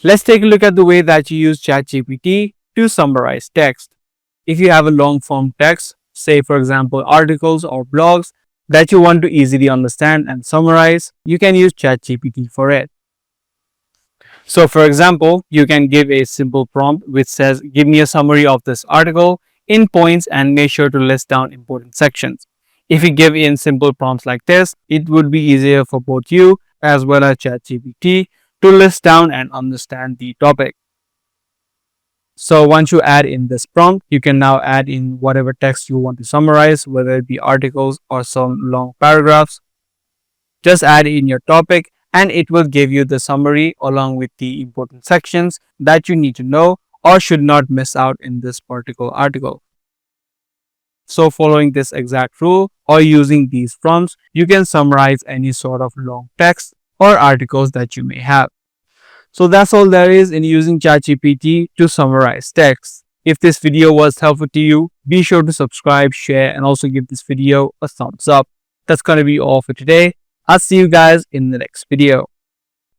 Let's take a look at the way that you use ChatGPT to summarize text. If you have a long form text, say for example articles or blogs that you want to easily understand and summarize, you can use ChatGPT for it. So for example, you can give a simple prompt which says, give me a summary of this article in points and make sure to list down important sections. If you give in simple prompts like this, it would be easier for both you as well as ChatGPT to list down and understand the topic. So once you add in this prompt, you can now add in whatever text you want to summarize, whether it be articles or some long paragraphs. Just add in your topic and it will give you the summary along with the important sections that you need to know or should not miss out in this particular article. So following this exact rule or using these prompts, you can summarize any sort of long text or articles that you may have. So that's all there is in using ChatGPT to summarize text. If this video was helpful to you, be sure to subscribe, share, and also give this video a thumbs up. That's going to be all for today. I'll see you guys in the next video.